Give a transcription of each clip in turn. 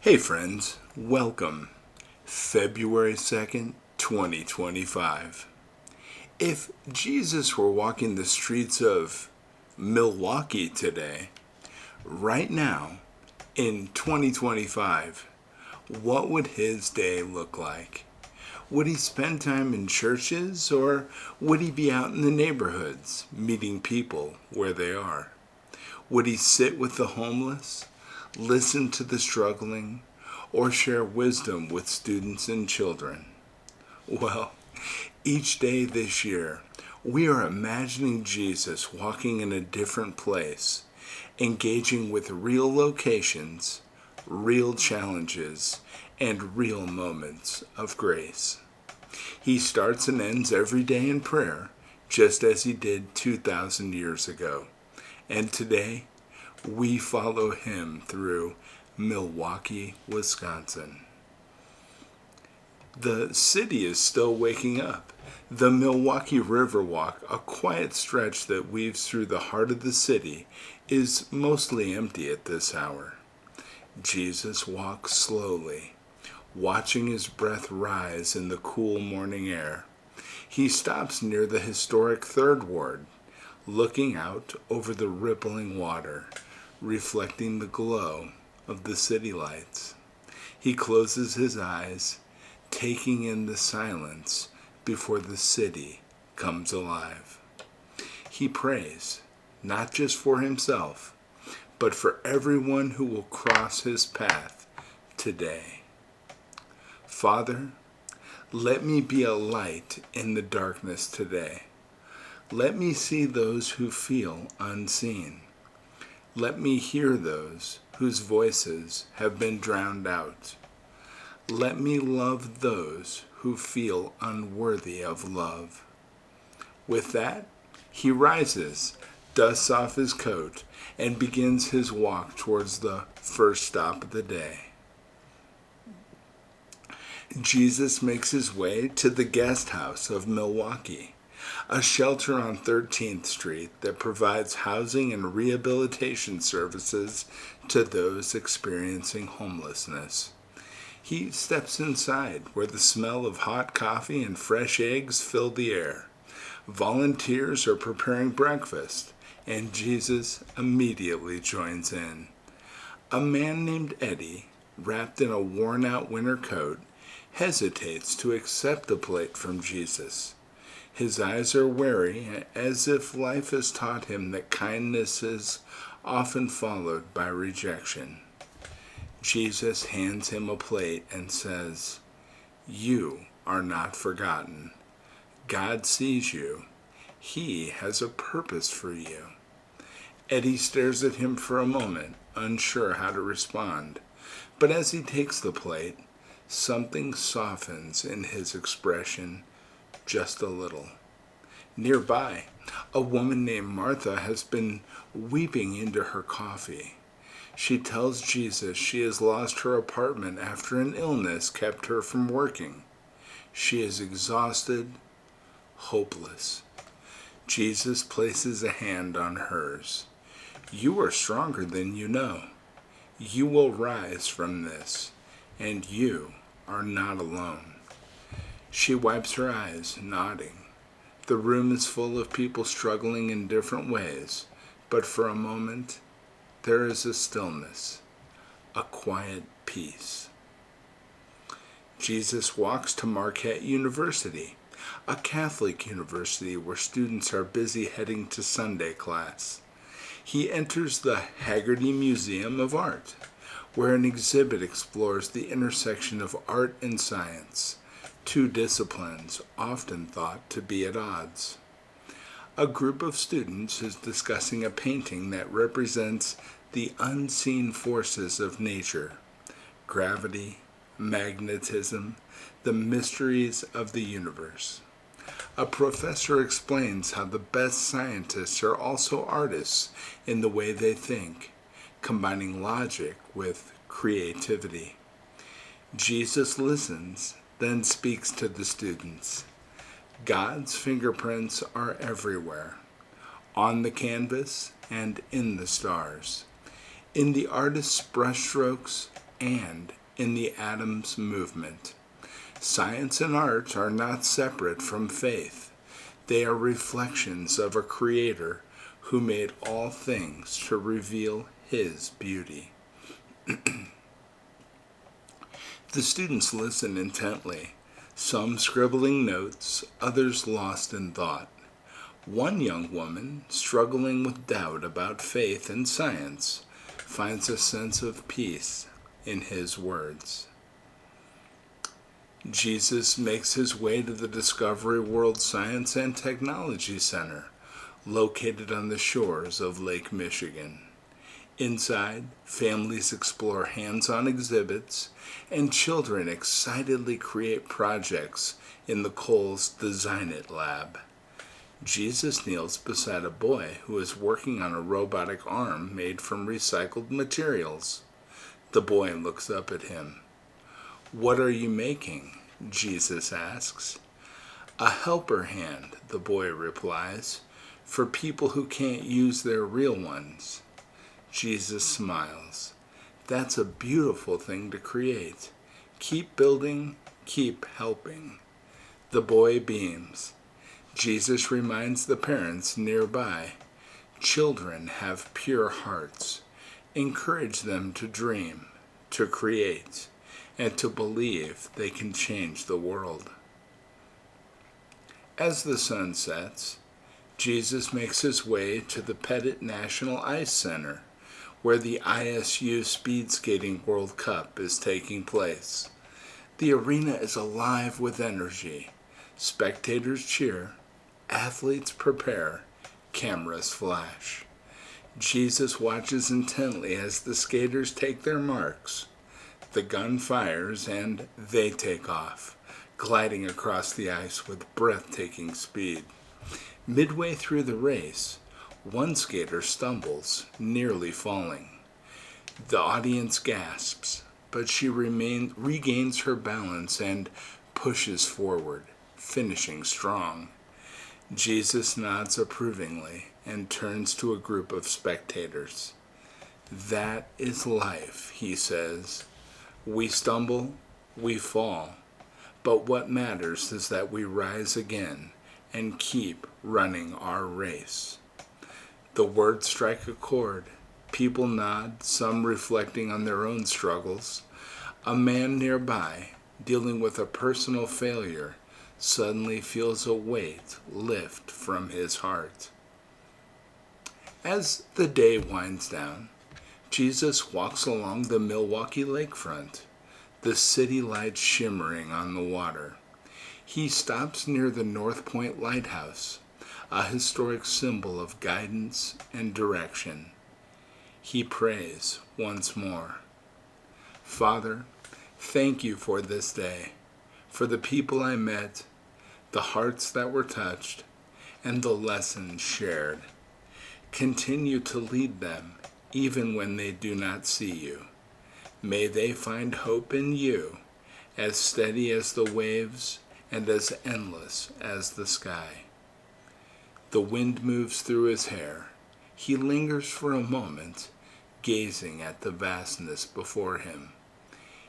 Hey friends, welcome. February 2nd, 2025. If Jesus were walking the streets of Milwaukee today, right now, in 2025, what would his day look like? Would he spend time in churches, or would he be out in the neighborhoods, meeting people where they are? Would he sit with the homeless, listen to the struggling, or share wisdom with students and children? Well, each day this year, we are imagining Jesus walking in a different place, engaging with real locations, real challenges, and real moments of grace. He starts and ends every day in prayer, just as he did 2,000 years ago. And today, we follow him through Milwaukee, Wisconsin. The city is still waking up. The Milwaukee Riverwalk, a quiet stretch that weaves through the heart of the city, is mostly empty at this hour. Jesus walks slowly, watching his breath rise in the cool morning air. He stops near the historic Third Ward, looking out over the rippling water, reflecting the glow of the city lights. He closes his eyes, taking in the silence before the city comes alive. He prays, not just for himself, but for everyone who will cross his path today. Father, let me be a light in the darkness today. Let me see those who feel unseen. Let me hear those whose voices have been drowned out. Let me love those who feel unworthy of love. With that, he rises, dusts off his coat, and begins his walk towards the first stop of the day. Jesus makes his way to the guest house of Milwaukee, a shelter on 13th Street that provides housing and rehabilitation services to those experiencing homelessness. He steps inside, where the smell of hot coffee and fresh eggs fill the air. Volunteers are preparing breakfast, and Jesus immediately joins in. A man named Eddie, wrapped in a worn-out winter coat, hesitates to accept the plate from Jesus. His eyes are wary, as if life has taught him that kindness is often followed by rejection. Jesus hands him a plate and says, "You are not forgotten. God sees you. He has a purpose for you." Eddie stares at him for a moment, unsure how to respond. But as he takes the plate, something softens in his expression just a little. Nearby, a woman named Martha has been weeping into her coffee. She tells Jesus she has lost her apartment after an illness kept her from working. She is exhausted, hopeless. Jesus places a hand on hers. "You are stronger than you know. You will rise from this, and you are not alone." She wipes her eyes, nodding. The room is full of people struggling in different ways, but for a moment, there is a stillness, a quiet peace. Jesus walks to Marquette University, a Catholic university where students are busy heading to Sunday class. He enters the Haggerty Museum of Art, where an exhibit explores the intersection of art and science, two disciplines often thought to be at odds. A group of students is discussing a painting that represents the unseen forces of nature: gravity, magnetism, the mysteries of the universe. A professor explains how the best scientists are also artists in the way they think, combining logic with creativity. Jesus listens, then speaks to the students. God's fingerprints are everywhere, on the canvas and in the stars, in the artist's brushstrokes and in the atom's movement. Science and art are not separate from faith. They are reflections of a creator who made all things to reveal his beauty. The students listen intently, some scribbling notes, others lost in thought. One young woman, struggling with doubt about faith and science, finds a sense of peace in his words. Jesus makes his way to the Discovery World Science and Technology Center, located on the shores of Lake Michigan. Inside, families explore hands-on exhibits, and children excitedly create projects in the Kohl's Design It lab. Jesus kneels beside a boy who is working on a robotic arm made from recycled materials. The boy looks up at him. "What are you making?" Jesus asks. "A helper hand," the boy replies, "for people who can't use their real ones." Jesus smiles. "That's a beautiful thing to create. Keep building, keep helping." The boy beams. Jesus reminds the parents nearby, "Children have pure hearts. Encourage them to dream, to create, and to believe they can change the world." As the sun sets, Jesus makes his way to the Pettit National Ice Center, where the ISU Speed Skating World Cup is taking place. The arena is alive with energy. Spectators cheer, athletes prepare, cameras flash. Jesus watches intently as the skaters take their marks. The gun fires and they take off, gliding across the ice with breathtaking speed. Midway through the race, one skater stumbles, nearly falling. The audience gasps, but she regains her balance and pushes forward, finishing strong. Jesus nods approvingly and turns to a group of spectators. "That is life," he says. "We stumble, we fall, but what matters is that we rise again and keep running our race." The words strike a chord. People nod, some reflecting on their own struggles. A man nearby, dealing with a personal failure, suddenly feels a weight lift from his heart. As the day winds down, Jesus walks along the Milwaukee lakefront, the city lights shimmering on the water. He stops near the North Point Lighthouse, a historic symbol of guidance and direction. He prays once more. "Father, thank you for this day, for the people I met, the hearts that were touched, and the lessons shared. Continue to lead them even when they do not see you. May they find hope in you, as steady as the waves and as endless as the sky." The wind moves through his hair. He lingers for a moment, gazing at the vastness before him.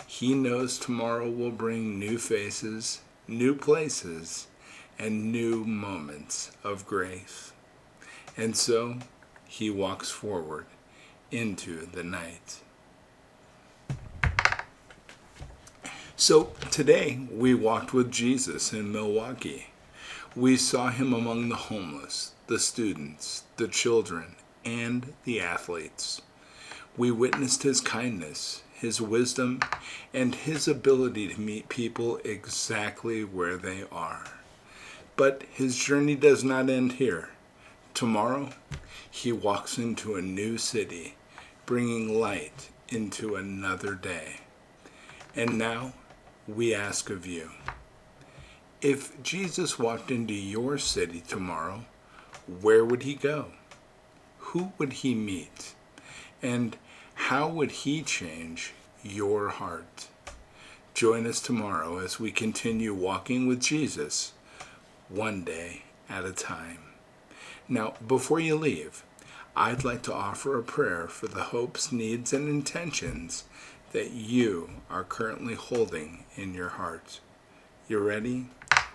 He knows tomorrow will bring new faces, new places, and new moments of grace. And so he walks forward into the night. So today we walked with Jesus in Milwaukee. We saw him among the homeless, the students, the children, and the athletes. We witnessed his kindness, his wisdom, and his ability to meet people exactly where they are. But his journey does not end here. Tomorrow, he walks into a new city, bringing light into another day. And now, we ask of you, if Jesus walked into your city tomorrow, where would he go? Who would he meet? And how would he change your heart? Join us tomorrow as we continue walking with Jesus, one day at a time. Now, before you leave, I'd like to offer a prayer for the hopes, needs, and intentions that you are currently holding in your heart. You ready?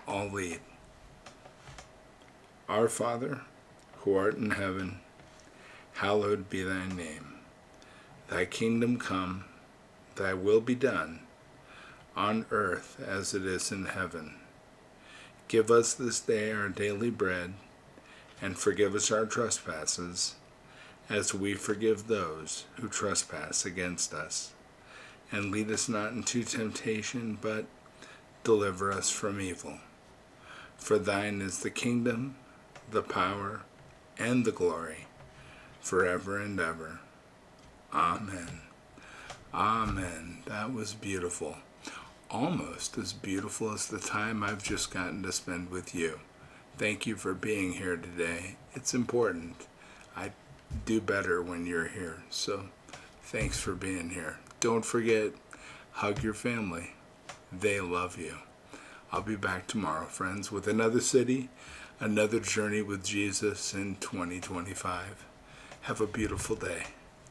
I'll lead. Our Father, who art in heaven, hallowed be thy name. Thy kingdom come, thy will be done, on earth as it is in heaven. Give us this day our daily bread, and forgive us our trespasses, as we forgive those who trespass against us. And lead us not into temptation, but deliver us from evil. For thine is the kingdom, the power, and the glory, forever and ever. Amen. Amen. That was beautiful. Almost as beautiful as the time I've just gotten to spend with you. Thank you for being here today. It's important. I do better when you're here. So thanks for being here. Don't forget, hug your family. They love you. I'll be back tomorrow, friends, with another city, another journey with Jesus in 2025. Have a beautiful day.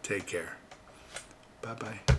Take care. Bye-bye.